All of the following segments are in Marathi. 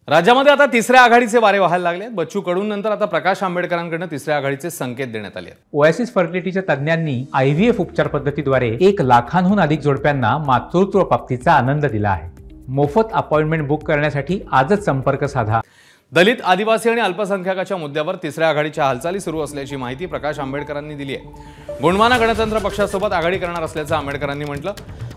राज्यामध्ये आता तिसऱ्या आघाडीचे वारे वाहायला लागले आहेत। बच्चू कडूंनंतर आता प्रकाश आंबेडकरांकडून तिसऱ्या आघाडीचे संकेत देण्यात आले आहेत। ओएसिस फर्टिलिटीच्या तज्ञांनी IVF उपचार पद्धतीद्वारे 1 लाखांहून अधिक जोडप्यांना मातृत्व प्राप्तीचा आनंद दिला आहे। मोफत अपॉइंटमेंट बुक करण्यासाठी आजच संपर्क साधा। दलित, आदिवासी आणि अल्पसंख्याकाच्या मुद्द्यावर तिसऱ्या आघाडीच्या हालचाली सुरू असल्याची माहिती प्रकाश आंबेडकरांनी दिली आहे। गोंडवाना गणतंत्र पक्षासोबत आघाडी करणार असल्याचं आंबेडकरांनी म्हटलं।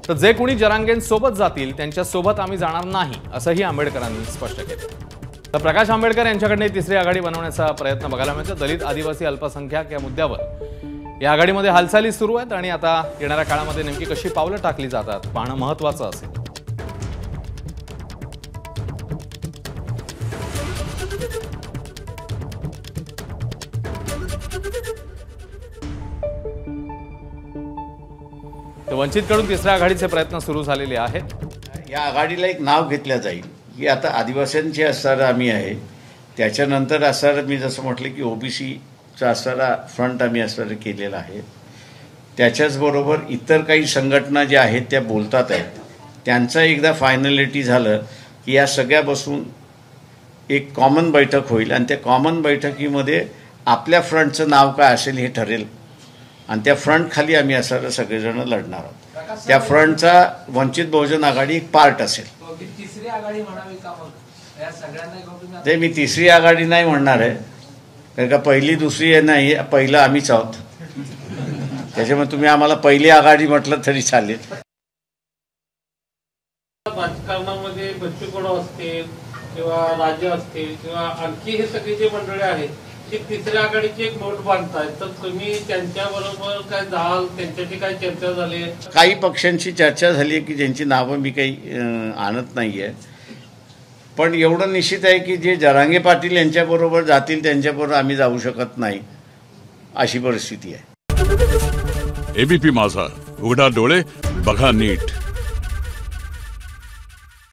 तर जे कोणी जरांगेंसोबत जातील त्यांच्यासोबत आम्ही जाणार नाही असंही आंबेडकरांनी स्पष्ट केलं। तर प्रकाश आंबेडकर यांच्याकडे तिसरी आघाडी बनवण्याचा प्रयत्न बघायला मिळतो। दलित, आदिवासी, अल्पसंख्याक या मुद्द्यावर या आघाडीमध्ये हालचाली सुरू आहेत आणि आता येणाऱ्या काळामध्ये नेमकी कशी पावलं टाकली जातात पाहणं महत्त्वाचं असेल। तर वंचितकडून तिसऱ्या आघाडीचे प्रयत्न सुरू झालेले आहेत। या आघाडीला एक नाव घेतलं जाईल की आता आदिवासींचे असणारा आम्ही आहे, त्याच्यानंतर असणारं मी जसं म्हटलं की OBCचा असणारा फ्रंट आम्ही असणारं केलेला आहे। त्याच्याचबरोबर इतर काही संघटना ज्या आहेत त्या बोलतात आहेत, त्यांचं एकदा फायनलिटी झालं की या सगळ्या बसून एक कॉमन बैठक होईल आणि त्या कॉमन बैठकीमध्ये आपल्या फ्रंटचं नाव काय असेल हे ठरेल आणि त्या फ्रंट खाली आम्ही असणारं सगळेजण लढणार आहोत। त्या फ्रंटचा वंचित बहुजन आघाडी एक पार्ट असेल। तिसरी आघाडी म्हणावी का मग या सगळ्यांना? ते मी तिसरी आघाडी नाही म्हणणार आहे, कारण का पहिली दुसरी नाही, पहिलं आम्हीच आहोत। त्याच्यामुळे तुम्ही आम्हाला पहिली आघाडी म्हटलं तरी चालेल। राजकारणामध्ये बच्चू कडू असतील किंवा राज्य असतील किंवा आणखी हे सगळे जे मंडळी आहेत ते तिसऱ्या आघाडीची एक नोट बांधतायत, तर तुम्ही त्यांच्याबरोबर काय जाल? त्यांच्याशी काय चर्चा झाली? काही पक्षांची चर्चा झाली आहे की ज्यांची नावं मी काही आणत नाही आहे, पण एवढं निश्चित आहे की जे जरांगे पाटील यांच्याबरोबर जातील त्यांच्याबरोबर आम्ही जाऊ शकत नाही, अशी परिस्थिती आहे। ABP माझा, उघडा डोळे बघा नीट।